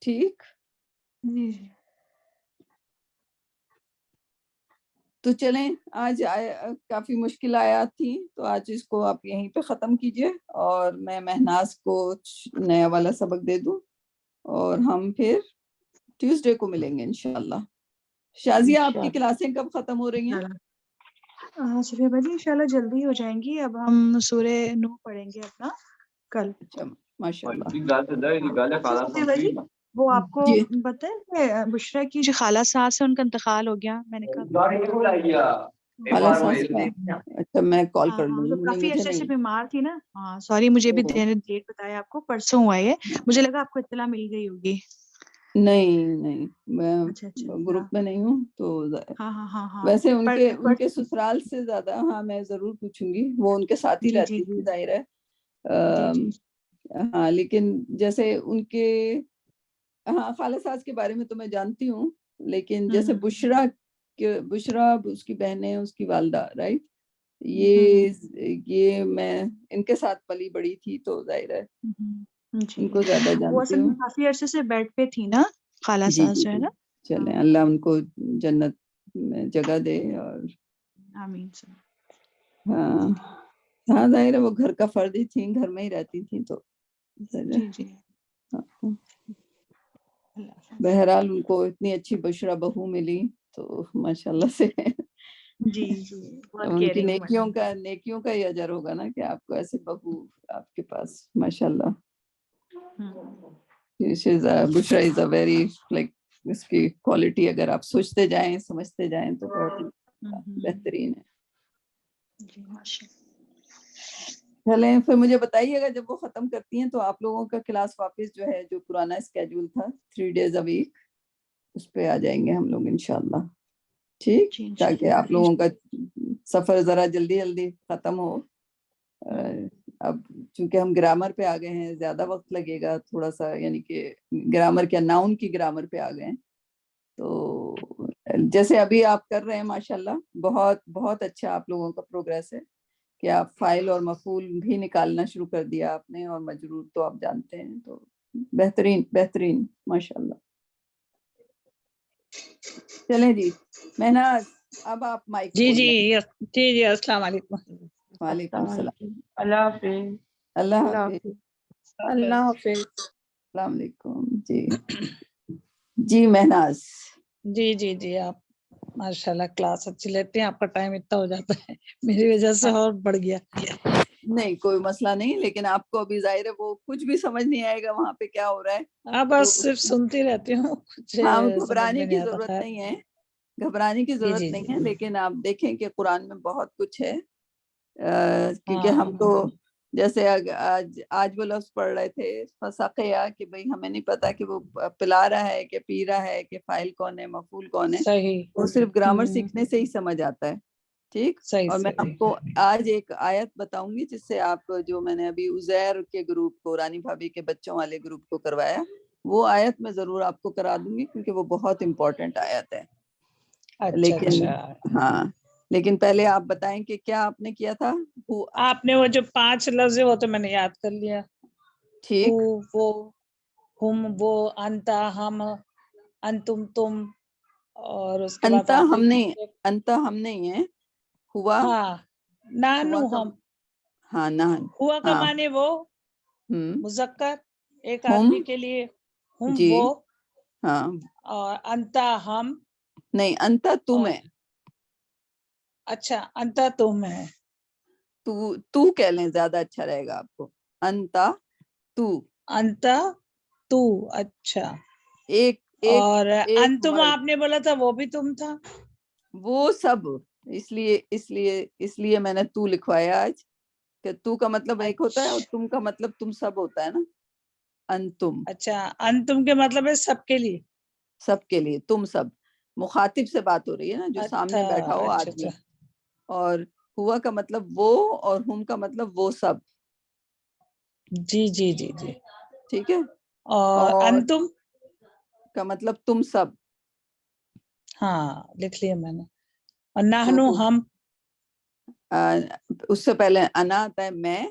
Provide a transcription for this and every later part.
ٹھیک جی تو چلیں، آج کافی مشکل آیات تھیں، تو آج اس کو آپ یہیں پہ ختم کیجئے اور میں مہناز کو نیا والا سبق دے دوں، اور ہم پھر ٹیوزڈے کو ملیں گے انشاءاللہ۔ شازیہ، آپ کی کلاسیں کب ختم ہو رہی ہیں؟ صفیہ بھائی انشاءاللہ جلدی ہو جائیں گی۔ اب ہم سورہ نوح پڑھیں گے اپنا کل۔ اچھا، ماشاءاللہ۔ صفیہ بھائی وہ آپ کو جی پتہ ہے کہ بشرا کی جو خالہ ساس ہے ان کا انتقال ہو گیا؟ میں نے کہا خالہ ساس کا؟ اچھا، میں کال ہاں کر ہاں، لوں گی، مطلب کافی مجھے عرصے سے نہیں۔ بیمار تھی نا۔ ہاں سوری، مجھے بھی ڈیٹ بتایا آپ کو، پرسوں ہوا ہے۔ مجھے لگا آپ کو اطلاع مل گئی ہوگی۔ نہیں، میں اچھا اچھا گروپ میں نہیں ہوں تو ہاں ہاں ہاں ہاں ویسے ان کے سسرال سے زیادہ ہاں میں ضرور پوچھوں گی، وہ ان کے ساتھ ہی جی جی رہتی جی تھی ظاہر ہے۔ جی جی ہاں لیکن جیسے ان کے ہاں خالہ ساس کے بارے میں تو میں جانتی ہوں، لیکن جیسے بشرا اس کی بہنیں، اس کی والدہ، رائٹ، یہ میں ان کے ساتھ پلی بڑی تھی تو ظاہر ہے جی، ان کو زیادہ وہ جانتی اصل میں ہوں۔ کافی عرصے سے بیڈ پہ تھی نا خالہ جی ساس جی جو ہے جی، نا۔ چلیں ہاں اللہ ان کو جنت میں جگہ دے۔ اور آمین۔ ہاں ہاں ظاہر ہے وہ گھر کا فرد ہی تھیں، گھر میں ہی رہتی تھیں تو جی جی ہاں۔ بہرحال ان کو اتنی اچھی بشرا بہو ملی تو ماشاءاللہ سے جی جی، بہت ان کی کیئرنگ ہے۔ نیکیوں کا ہی اجر ہوگا نا کہ آپ کو ایسے بہو آپ کے پاس ماشاءاللہ۔ بشرا از اے ویری لائک، اس کی کوالٹی اگر آپ سوچتے جائیں سمجھتے جائیں تو بہت ہی بہترین ہے۔ جی ماشاءاللہ۔ چلیں پھر مجھے بتائیے گا جب وہ ختم کرتی ہیں تو آپ لوگوں کا کلاس واپس جو ہے، جو پرانا اسکیجول تھا 3 days a week، اس پہ آ جائیں گے ہم لوگ انشاءاللہ، ٹھیک، جی تاکہ آپ لوگوں کا سفر ذرا جلدی جلدی ختم ہو۔ اب چونکہ ہم گرامر پہ آ گئے ہیں، زیادہ وقت لگے گا تھوڑا سا، یعنی کہ گرامر کیا، ناؤن کی گرامر پہ آ گئے ہیں، تو جیسے ابھی آپ کر رہے ہیں ماشاءاللہ، بہت بہت اچھا آپ لوگوں کا پروگریس ہے کہ آپ فاعل اور مفعول بھی نکالنا شروع کر دیا آپ نے، اور مجرور تو آپ جانتے ہیں، تو بہترین بہترین ماشاءاللہ۔ چلیں جی مہناز، اب آپ مائک جی کھول جی لیں۔ جی جی، السلام علیکم۔ وعلیکم السلام۔ اللہ حافظ۔ اللہ حافظ۔ اللہ حافظ۔ السلام علیکم۔ جی جی مہناز۔ جی جی جی، آپ ماشاء اللہ کلاس اچھی لیتے ہیں، آپ کا ٹائم اتنا ہو جاتا ہے، میری وجہ سے اور بڑھ گیا۔ نہیں کوئی مسئلہ نہیں، لیکن آپ کو ابھی ظاہر ہے وہ کچھ بھی سمجھ نہیں آئے گا وہاں پہ کیا ہو رہا ہے، ہاں تو بس صرف سنتی رہتی ہوں، کچھ ہاں سمجھ گھبرانے میں نہیں کی آتا۔ ضرورت خیر، نہیں ہے، گھبرانے کی جی ضرورت جی نہیں جی، ہے، لیکن آپ دیکھیں کہ قرآن میں بہت کچھ ہے، کیونکہ ہاں ہم تو جیسے آج وہ لفظ پڑھ رہے تھے فسقیا، کہ بھئی ہمیں نہیں پتا کہ وہ پلا رہا ہے کہ پی رہا ہے، کہ فاعل کون ہے مفعول کون ہے، صحیح، وہ صرف گرامر سیکھنے سے ہی سمجھ آتا ہے، ٹھیک۔ صحیح اور میں صحیح۔ آپ کو آج ایک آیت بتاؤں گی جس سے آپ، جو میں نے ابھی عزیر کے گروپ کو، رانی بھابھی کے بچوں والے گروپ کو کروایا، وہ آیت میں ضرور آپ کو کرا دوں گی کیونکہ وہ بہت امپورٹنٹ آیت ہے۔ اچھا لیکن اچھا، ہاں، لیکن پہلے آپ بتائیں کہ کیا آپ نے کیا تھا؟ آپ نے وہ جو 5 لفظ وہ تو میں نے یاد کر لیا، ٹھیک، وہ، ہم، وہ، انتا، ہم، انتم، تم، اور اس کے بعد آخری انتا ہم نہیں ہے، ہوا، ہاں، نانو، ہوا کا، ہم، ہاں نہن، ہوا کا ہاں، معنی وہ ہم، مذکر ایک ہم، آدمی کے لیے، ہم جی، وہ، ہاں، اور انتا ہم، نہیں انتا تم اور ہے، اچھا انتا تم ہے، تو کہہ لیں زیادہ اچھا رہے گا آپ کو، انتا تو، انتا تو، اچھا، ایک ایک اور ایک انتم ورڈ، آپ نے بولا تھا وہ بھی تم تھا، وہ سب، اس لیے میں نے تو لکھوایا آج، کہ تو کا مطلب ایک ہوتا ہے اور اچھا تم کا مطلب تم سب ہوتا ہے نا، انتم، اچھا، انتم کے مطلب ہے سب کے لیے، سب کے لیے، تم سب، مخاطب سے بات ہو رہی ہے نا، جو اچھا سامنے بیٹھا ہو اچھا آدمی، اچھا، اور ہوا کا مطلب وہ، اور ہم کا مطلب وہ سب، جی جی جی جی، ٹھیک ہے، اور اور انتم کا مطلب تم سب، ہاں لکھ لیا میں نے، اور تو نحنو ہم، اس سے پہلے انا آتا ہے میں،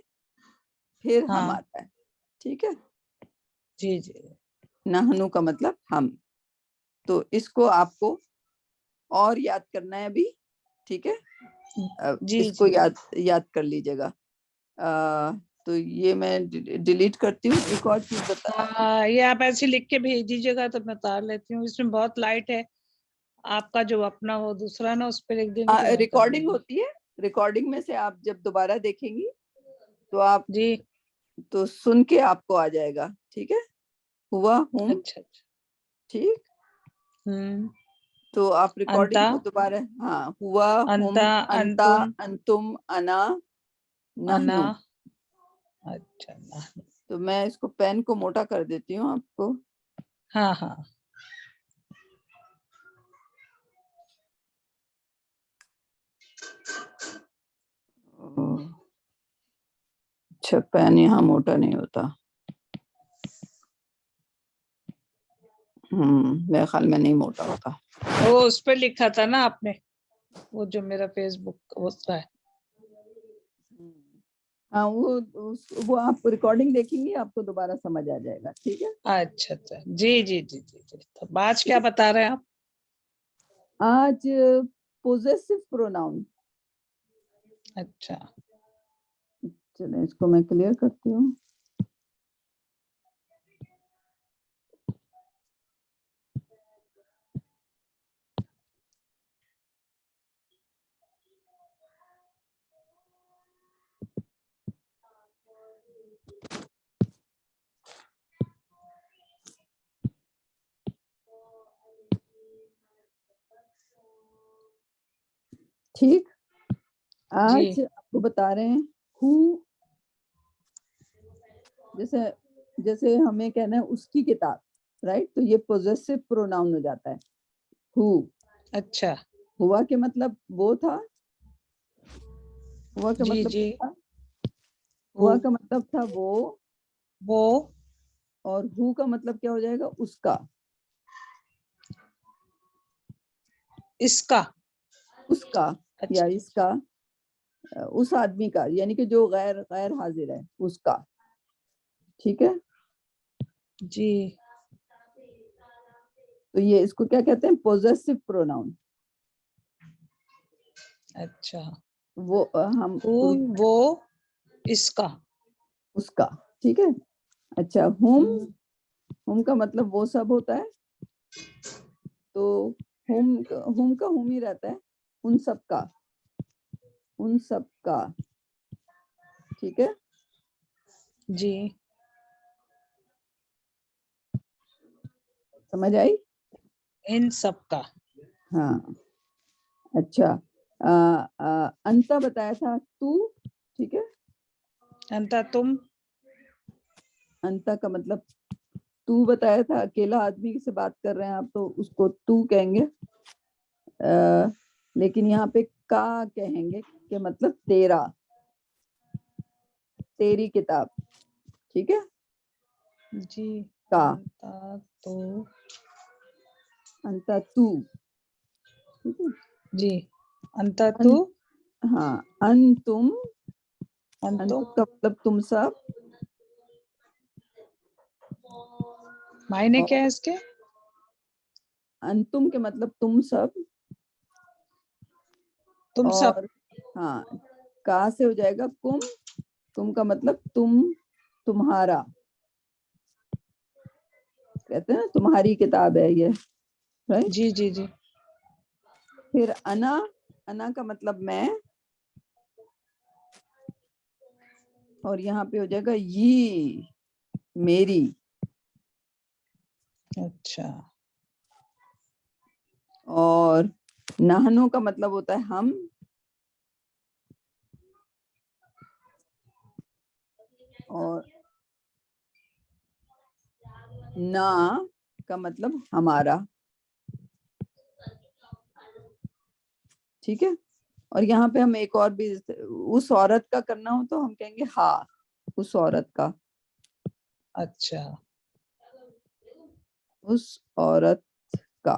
پھر ہم ہاں آتا ہے، ٹھیک ہے، جی جی، نہنو کا مطلب ہم. تو اس کو آپ کو اور یاد کرنا ہے ابھی, ٹھیک ہے, جی اس کو جی یاد کر لیجیے گا. تو یہ میں ڈیلیٹ کرتی ہوں. ایک اور چیز بتا, یہ آپ ایسے لکھ کے بھیج دیجیے گا تو میں اتار لیتی ہوں. اس میں بہت لائٹ ہے, آپ کا جو اپنا وہ دوسرا نا اس پہ لکھ دیں گے تو میں اتار ریکارڈنگ لوں گی. ہوتی ہے, ریکارڈنگ میں سے آپ جب دوبارہ دیکھیں گی تو آپ جی تو سن کے آپ کو آ جائے گا, ٹھیک ہے. ہوا ہوں, اچھا اچھا. ٹھیک. تو آپ ریکارڈنگ انتا کو دوبارہ, ہاں, ہوا ہم, انتا انتا, انتم انتم, انا, انا. نحنو. اچھا تو میں اس کو پین کو موٹا کر دیتی ہوں آپ کو. ہاں ہاں. اچھا, پین یہاں موٹا نہیں ہوتا. میرے خیال میں نہیں موٹا ہوتا. وہ اس پہ لکھا تھا نا آپ نے, وہ جو میرا فیس بک ہوتا ہے. ہاں, وہ آپ ریکارڈنگ دیکھیں گی, آپ کو دوبارہ سمجھ آ جائے گا, ٹھیک ہے. اچھا اچھا. جی جی جی جی جی. تو آج کیا بتا رہے ہیں آپ؟ آج پوزیسو پروناؤن. اچھا. چلیں اس کو میں کلیئر کرتی ہوں. ٹھیک, جی آج آپ کو بتا رہے ہیں ہو, جیسے ہمیں کہنا ہے اس کی کتاب, رائٹ, تو یہ پوزیسو پروناؤن ہو جاتا ہے. ہو, اچھا. ہوا کے مطلب وہ تھا, ہوا کا جی مطلب جی. تھا, ہوا کا مطلب تھا وہ اور ہو کا مطلب کیا ہو جائے گا, اس کا. اس کا. اس کا یا اچھا. اس کا, اس آدمی کا, یعنی کہ جو غیر حاضر ہے, اس کا, ٹھیک ہے. جی. تو یہ اس کو کیا کہتے ہیں, پوزیسو پروناؤن. اچھا. وہ ہم وہ اس کا. اس کا, ٹھیک ہے. اچھا, ہوم کا مطلب وہ سب ہوتا ہے, تو ہوم کا ہوم ہی رہتا ہے, ان سب کا, ان سب کا, ٹھیک ہے. جی. سمجھ آئی؟ ان سب کا. ہاں. اچھا, انتا بتایا تھا تو, ٹھیک ہے. انتا تم. انتا کا مطلب تو بتایا تھا, اکیلا آدمی سے بات کر رہے ہیں آپ تو اس کو تو کہیں گے, لیکن یہاں پہ کا کہیں گے کہ مطلب تیرا, تیری کتاب, ٹھیک ہے. جی. کا, انتا تو. انتا تو, ٹھیک ہے. جی. انتا تو. ہاں, انتم, انتم. انتم کا مطلب تم سب, معنی کیا اور ہے اس کے؟ انتم کے مطلب تم سب, تم سب. اور ہاں, کا سے ہو جائے گا کم, کم کا مطلب تم, تمہارا, کہتے ہیں نا تمہاری کتاب ہے یہ, رائٹ. جی جی جی. پھر انا, انا کا مطلب میں, اور یہاں پہ ہو جائے گا یہ, میری. اچھا. اور نہنو کا مطلب ہوتا ہے ہم, اور نا کا مطلب ہمارا, ٹھیک ہے. اور یہاں پہ ہم ایک اور بھی, اس عورت کا کرنا ہو تو ہم کہیں گے ہاں, اس عورت کا, اچھا. اس عورت کا,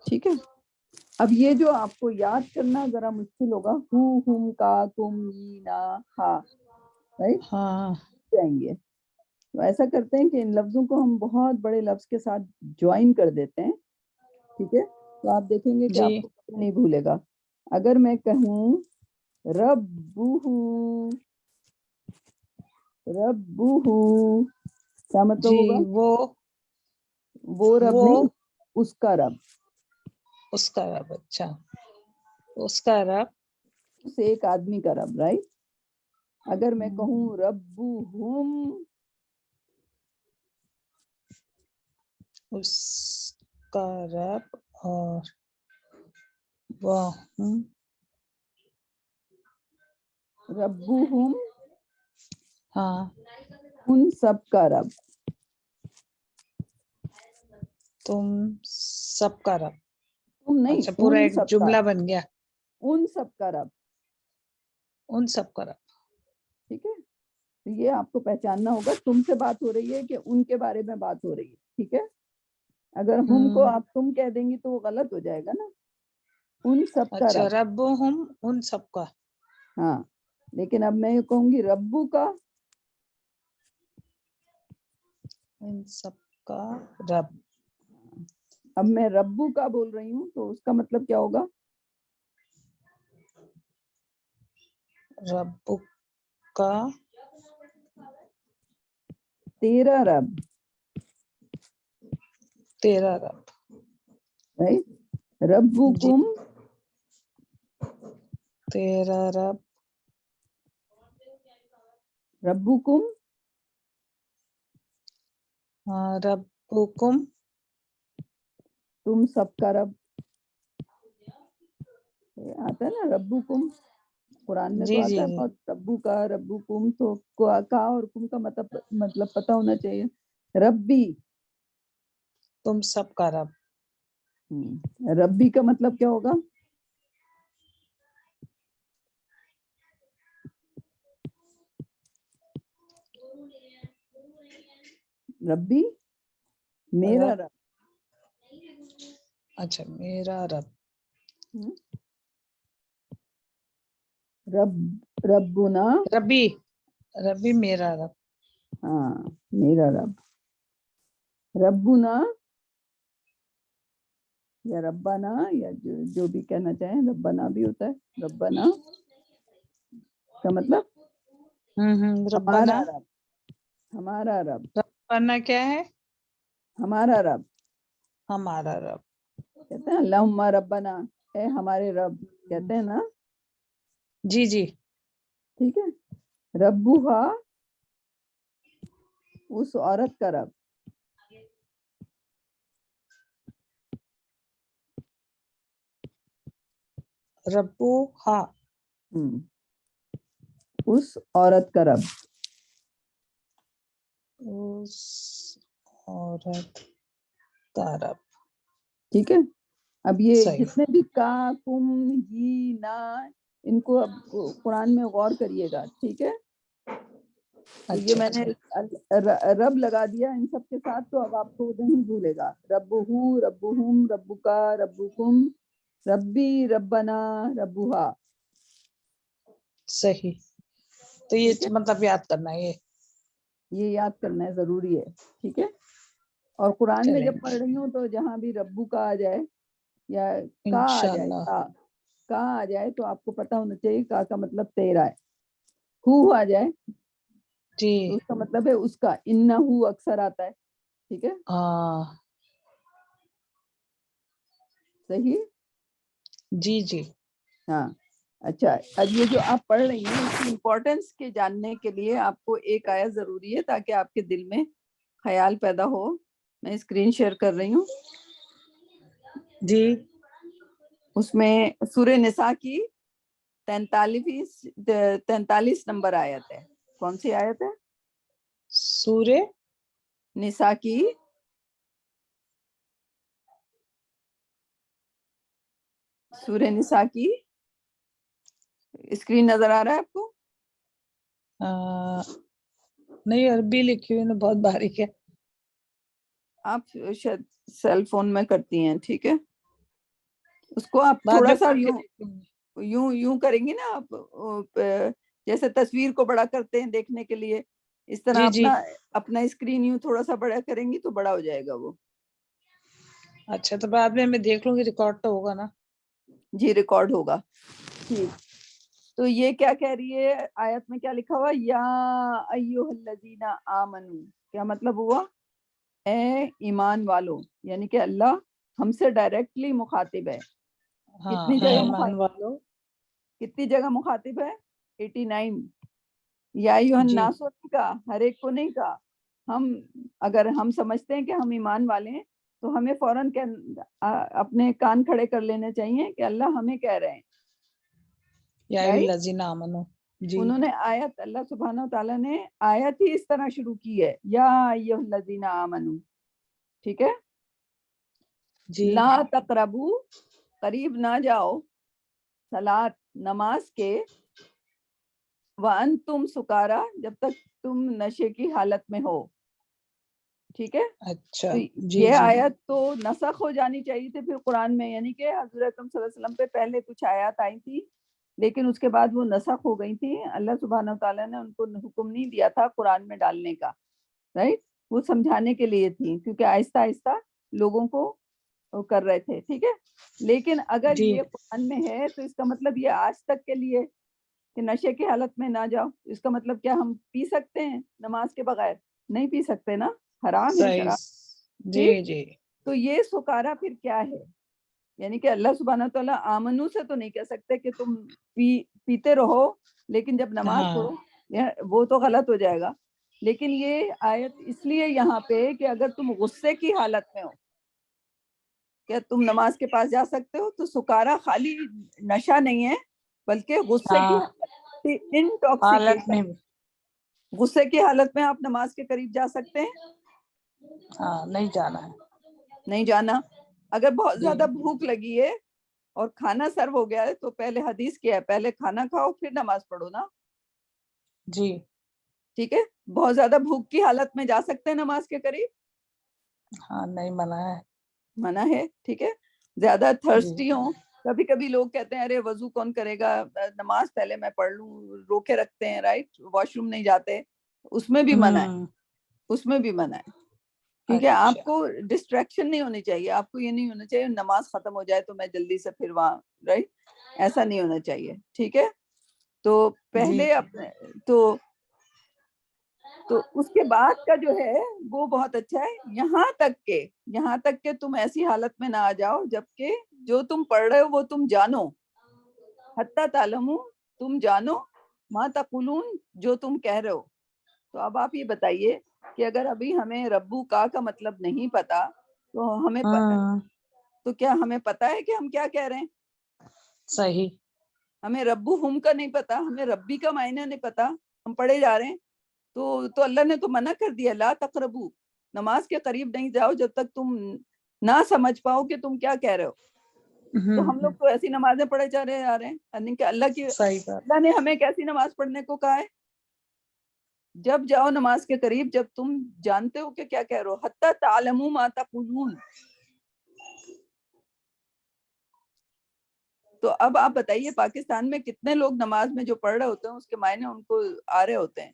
ٹھیک ہے. اب یہ جو آپ کو یاد کرنا ذرا مشکل ہوگا, ہو, ہم, کا, تم, نا, ہا, رائٹ, ہاں. جائیں گے. تو ایسا کرتے ہیں کہ ان لفظوں کو ہم بہت بڑے لفظ کے ساتھ جوائن کر دیتے ہیں، ٹھیک ہے؟ تو آپ دیکھیں گے کہ آپ جی کو کبھی نہیں بھولے گا. اگر میں کہوں ربہ، ربہ، کیا مطلب جی ہوگا؟ وہ رب وہ نہیں، اس کا رب. اس کا رب. اچھا، اس کا رب. اس ایک آدمی کا رب، رائٹ. اگر میں کہوں ربہم، اس کا رب اور وہ ربہم ہاں ان سب کا رب. تم سب کا رب. تم نہیں، اچھا، پورا ان ایک سب کا، جملہ بن گیا. ان سب کا رب. ان سب کا رب. ٹھیک ہے، تو یہ آپ کو پہچاننا ہوگا. تم سے بات ہو رہی ہے کہ ان کے بارے میں بات ہو رہی ہے، ٹھیک ہے. اگر ہم کو آپ تم کہہ دیں گی تو وہ غلط ہو جائے گا نا. ان سب کا اچھا، رب. ربہم ان سب کا. ہاں، لیکن اب میں یہ کہوں گی ربو کا، ان سب کا رب. اب میں ربو کا بول رہی ہوں تو اس کا مطلب کیا ہوگا؟ رب کا تیرا رب، تیرا رب. رائٹ. ربکم، تیرا رب. ربکم ربکم تم سب کا رب. آتا ہے نا ربکم، قرآن میں تو جی آتا جی ہے جی. بہت. ربو کا، ربکم، تو کا اور کم کا مطلب پتہ ہونا چاہیے. ربی، تم سب کا رب. ربی کا مطلب کیا ہوگا؟ ربی میرا رب. رب. اچھا، میرا رب. رب، ربنا، ربی، ربی میرا رب. ہاں میرا رب. ربنا یا ربنا یا جو بھی کہنا چاہیں، ربنا بھی ہوتا ہے. ربنا کا مطلب ہمارا ربنا. رب، ہمارا رب، ربنا کیا ہے؟ ہمارا رب. ہمارا رب. کہتے ہیں اللہم ربنا، اے ہمارے رب، کہتے ہیں نا. جی جی. ٹھیک ہے. ربوہا اس عورت کا رب. ربو ہا. اس عورت کا رب. اس عورت کا رب. ٹھیک ہے. اب یہ صحیح. جتنے بھی کا، کم، ہی، نا، ان کو اب قرآن میں غور کریے گا، ٹھیک ہے. تو یہ اچھا میں نے اچھا. رب لگا دیا ان سب کے ساتھ، تو اب آپ کو نہیں بھولے گا. ربہو، ربہم، ربکا، ربکم، ربی، ربنا، ربوہا. صحیح. تو یہ ٹھیک ہے، مطلب یاد کرنا ہے. یہ یاد کرنا ہے، ضروری ہے. ٹھیک ہے. اور قرآن میں چلیں جب پڑھ رہی ہوں تو جہاں بھی ربو کا آ جائے یا کا آ جائے، انشاءاللہ. کا آ جائے تو آپ کو پتہ ہونا چاہیے کا مطلب تیرا ہے. ہو آ جائے جی. تو اس کا مطلب ہے اس کا. انہو اکثر آتا ہے. ٹھیک ہے، ہاں. صحیح. جی جی. ہاں اچھا. اب یہ جو آپ پڑھ رہی ہیں اس کی امپورٹنس کے جاننے کے لیے آپ کو ایک آیت ضروری ہے تاکہ آپ کے دل میں خیال پیدا ہو. میں اسکرین شیئر کر رہی ہوں. جی. اس میں سورہ نساء کی 43 نمبر آیت ہے. کون سی آیت ہے؟ سورہ نساء کی سورہ نساء کی اسکرین نظر آ رہا ہے آپ کو؟ نہیں، عربی لکھی ہوئی نا، بہت باریک ہے. آپ شاید سیل فون میں کرتی ہیں. ٹھیک ہے، اس کو آپ بعد تھوڑا میں سا پڑھ کے یوں دیکھیں گے. یوں کریں گی نا آپ، جیسے تصویر کو بڑا کرتے ہیں دیکھنے کے لیے، اس طرح جی جی اپنا اسکرین یوں تھوڑا سا بڑا کریں گی تو بڑا ہو جائے گا وہ. اچھا تو بعد میں دیکھ لوں گی، ریکارڈ تو ہوگا نا؟ جی ریکارڈ ہوگا. ٹھیک. تو یہ کیا کہہ رہی ہے آیت میں، کیا لکھا ہوا؟ یا ایھا الذین آمنو، کیا مطلب ہوا؟ اے ایمان والو، یعنی کہ اللہ ہم سے ڈائریکٹلی مخاطب ہے. ہاں کتنی اے جگہ ایمان مخاطب؟ والو. کتنی جگہ مخاطب ہے؟ 89. یا ایھا جی الناس نہیں کہا، ہر ایک کو نہیں کہا. اگر ہم سمجھتے ہیں کہ ہم ایمان والے ہیں تو ہمیں فوراً اپنے کان کھڑے کر لینے چاہیے کہ اللہ ہمیں کہہ رہے ہیں. یا ایھا رائٹ. الذین آمنو. جی انہوں نے آیت، اللہ سبحانہ وتعالیٰ نے آیت ہی اس طرح شروع کی ہے، یا ایھا الذین آمنو. ٹھیک ہے. جی لا تقربو، قریب نہ جاؤ، صلاۃ نماز کے، وانتم سکارا، جب تک تم نشے کی حالت میں ہو. ٹھیک ہے. اچھا. تو جی یہ جی آیت تو نسخ ہو جانی چاہیے تھی پھر قرآن میں، یعنی کہ حضور اکرم صلی اللہ علیہ وسلم پہ پہلے کچھ آیات آئی تھی لیکن اس کے بعد وہ نسخ ہو گئی تھی. اللہ سبحانہ وتعالیٰ نے ان کو حکم نہیں دیا تھا قرآن میں ڈالنے کا. رائٹ. وہ سمجھانے کے لیے تھی کیونکہ آہستہ آہستہ لوگوں کو وہ کر رہے تھے. ٹھیک ہے. لیکن اگر جی یہ قرآن میں ہے تو اس کا مطلب یہ آج تک کے لیے کہ نشے کی حالت میں نہ جاؤ. اس کا مطلب کیا ہم پی سکتے ہیں نماز کے بغیر؟ نہیں پی سکتے نا، حرام ہے صحیح. شراب. جی ٹھیک. جی تو یہ سکارا پھر کیا ہے؟ یعنی کہ اللہ سبحانہ تعالیٰ آمنو سے تو نہیں کہہ سکتے کہ تم پیتے رہو لیکن جب نماز ہاں پڑھو، وہ تو غلط ہو جائے گا. لیکن یہ آیت اس لیے یہاں پہ کہ اگر تم غصے کی حالت میں ہو، کیا تم نماز کے پاس جا سکتے ہو؟ تو سکارا خالی نشہ نہیں ہے بلکہ غصے کی ہاں حالت انٹاکسیکیشن. میں. غصے کی حالت میں آپ نماز کے قریب جا سکتے ہیں؟ ہاں نہیں جانا ہے. نہیں جانا. اگر بہت جی زیادہ بھوک لگی ہے اور کھانا سرو ہو گیا ہے تو پہلے حدیث کیا ہے، پہلے کھانا کھاؤ پھر نماز پڑھو نا. جی ٹھیک ہے. بہت زیادہ بھوک کی حالت میں جا سکتے ہیں نماز کے قریب؟ ہاں نہیں منع ہے. منع ہے. ٹھیک ہے. زیادہ جی تھرسٹی ہوں، کبھی کبھی لوگ کہتے ہیں ارے وضو کون کرے گا، نماز پہلے میں پڑھ لوں، روکے رکھتے ہیں. رائٹ. واش روم نہیں جاتے، اس میں بھی منع ہے. اس میں بھی منع ہے کیونکہ آپ اچھا کو ڈسٹریکشن نہیں ہونی چاہیے. آپ کو یہ نہیں ہونا چاہیے نماز ختم ہو جائے تو میں جلدی سے پھر وہاں. رائٹ. ایسا نہیں ہونا چاہیے. ٹھیک ہے. تو جی پہلے اپنے تو اس کے بعد کا جو ہے وہ بہت اچھا ہے. یہاں تک کہ تم ایسی حالت میں نہ آ جاؤ جبکہ جو تم پڑھ رہے ہو وہ تم جانو. حتی تعلمو، تم جانو، ما تقولون، جو تم کہہ رہے ہو. تو اب آپ یہ بتائیے کہ اگر ابھی ہمیں ربو کا مطلب نہیں پتا تو تو کیا ہمیں پتا ہے کہ ہم کیا کہہ رہے ہیں؟ صحیح. ہمیں ربو ہم کا نہیں پتا، ہمیں ربی کا معنی نہیں پتا، ہم پڑھے جا رہے ہیں. تو اللہ نے تو منع کر دیا، لا تقربو، نماز کے قریب نہیں جاؤ جب تک تم نہ سمجھ پاؤ کہ تم کیا کہہ رہے ہو. تو ہم لوگ تو ایسی نمازیں پڑھے جا رہے ہیں یعنی کہ صحیح بات. اللہ نے ہمیں کیسی نماز پڑھنے کو کہا ہے؟ جب جاؤ نماز کے قریب جب تم جانتے ہو کہ کیا کہہ رہے ہو. حتی تعلموا ما تقولون. تو اب آپ بتائیے پاکستان میں کتنے لوگ نماز میں جو پڑھ رہے ہوتے ہیں اس کے معنی ان کو آ رہے ہوتے ہیں،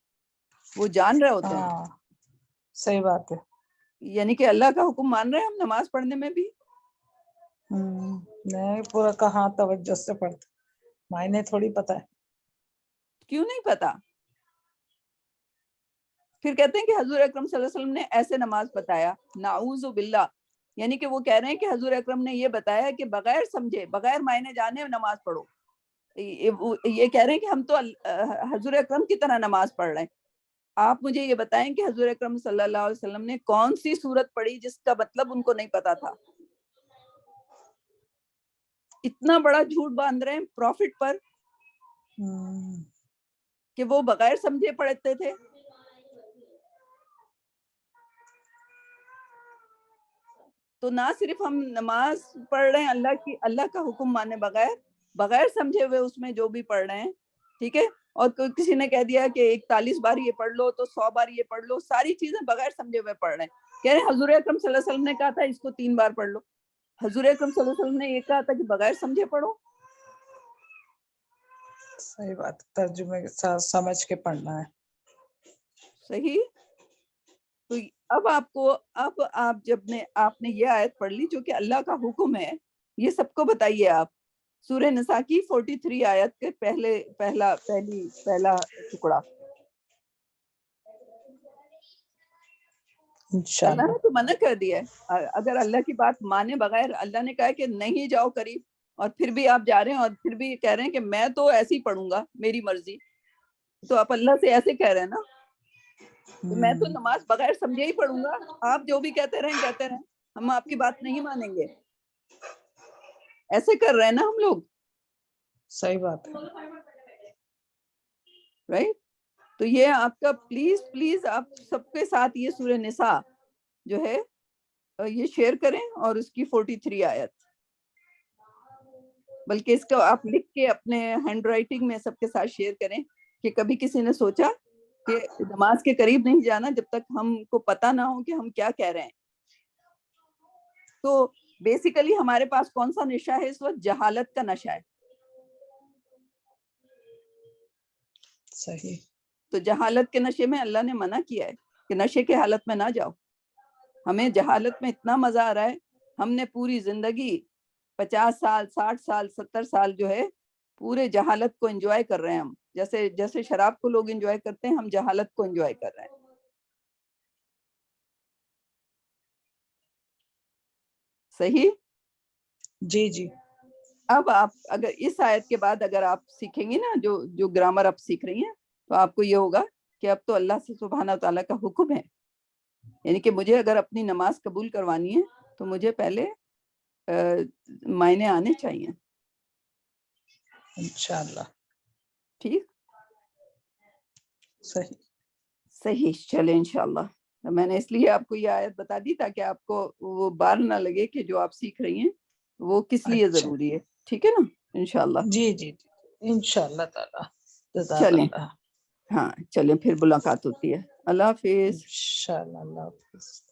وہ جان رہے ہوتے ہیں. ہاں صحیح بات ہے. یعنی کہ اللہ کا حکم مان رہے ہیں ہم نماز پڑھنے میں بھی. نہیں پورا کہاں توجہ سے پڑھتے، معنی تھوڑی پتہ ہے. کیوں نہیں پتا؟ پھر کہتے ہیں کہ حضور اکرم صلی اللہ علیہ وسلم نے ایسے نماز بتایا. نعوذ باللہ. یعنی کہ وہ کہہ رہے ہیں کہ حضور اکرم نے یہ بتایا کہ بغیر سمجھے بغیر معنی جانے نماز پڑھو. یہ کہہ رہے ہیں کہ ہم تو حضور اکرم کی طرح نماز پڑھ رہے ہیں. آپ مجھے یہ بتائیں کہ حضور اکرم صلی اللہ علیہ وسلم نے کون سی سورت پڑھی جس کا مطلب ان کو نہیں پتا تھا؟ اتنا بڑا جھوٹ باندھ رہے ہیں پروفٹ پر کہ وہ بغیر سمجھے پڑھتے تھے. تو نہ صرف ہم نماز پڑھ رہے ہیں اللہ کا حکم مانے بغیر سمجھے ہوئے اس میں جو بھی پڑھ رہے ہیں. ٹھیک ہے. اور کسی نے کہہ دیا کہ 41 بار یہ پڑھ لو تو 100 بار یہ پڑھ لو، ساری چیزیں بغیر سمجھے ہوئے پڑھ رہے ہیں. کہہ رہے ہیں حضور اکرم صلی اللہ علیہ وسلم نے کہا تھا اس کو 3 بار پڑھ لو. حضور اکرم صلی اللہ علیہ وسلم نے یہ کہا تھا کہ بغیر سمجھے پڑھو. صحیح بات. ترجمے کے ساتھ سمجھ کے پڑھنا ہے. صحیح. تو اب آپ آپ نے یہ آیت پڑھ لی جو کہ اللہ کا حکم ہے، یہ سب کو بتائیے آپ. سورہ نساء کی 43 آیت کے پہلا ٹکڑا. اللہ انشاءاللہ. نے تو منع کر دیا ہے. اگر اللہ کی بات مانے بغیر، اللہ نے کہا کہ نہیں جاؤ قریب، اور پھر بھی آپ جا رہے ہیں اور پھر بھی کہہ رہے ہیں کہ میں تو ایسے ہی پڑھوں گا، میری مرضی. تو آپ اللہ سے ایسے کہہ رہے ہیں نا کہ میں تو نماز بغیر سمجھے ہی پڑھوں گا، آپ جو بھی کہتے رہیں، ہم آپ کی بات نہیں مانیں گے. ایسے کر رہے ہیں نا ہم لوگ، صحیح بات ہے. رائٹ. تو یہ آپ کا پلیز آپ سب کے ساتھ یہ سورہ نساء جو ہے یہ شیئر کریں، اور اس کی 43 آیت، بلکہ اس کو آپ لکھ کے اپنے ہینڈ رائٹنگ میں سب کے ساتھ شیئر کریں کہ کبھی کسی نے سوچا کہ نماز کے قریب نہیں جانا جب تک ہم کو پتہ نہ ہو کہ ہم کیا کہہ رہے ہیں. تو بیسیکلی ہمارے پاس کون سا نشہ ہے اس وقت؟ جہالت کا نشہ ہے. صحیح. تو جہالت کے نشے میں اللہ نے منع کیا ہے کہ نشے کے حالت میں نہ جاؤ. ہمیں جہالت میں اتنا مزہ آ رہا ہے، ہم نے پوری زندگی 50 سال 60 سال 70 سال جو ہے پورے جہالت کو انجوائے کر رہے ہیں. ہم جیسے شراب کو لوگ انجوائے کرتے ہیں، ہم جہالت کو انجوائے کر رہے ہیں. صحیح. جی جی. اب آپ اگر اس آیت کے بعد اگر آپ سیکھیں گی نا جو گرامر آپ سیکھ رہی ہیں، تو آپ کو یہ ہوگا کہ اب تو اللہ سے سبحانہ تعالیٰ کا حکم ہے، یعنی کہ مجھے اگر اپنی نماز قبول کروانی ہے تو مجھے پہلے معنی آنے چاہیے. انشاءاللہ. ٹھیک. صحیح. چلیں انشاءاللہ. میں نے اس لیے آپ کو یہ آیت بتا دی تاکہ آپ کو وہ بار نہ لگے کہ جو آپ سیکھ رہی ہیں وہ کس لیے اچھا. ضروری ہے. ٹھیک ہے نا؟ انشاءاللہ. جی جی جی. انشاءاللہ تعالی. جزاک چلیں. اللہ. ہاں چلیں، پھر ملاقات ہوتی ہے. اللہ حافظ. انشاءاللہ. اللہ حافظ.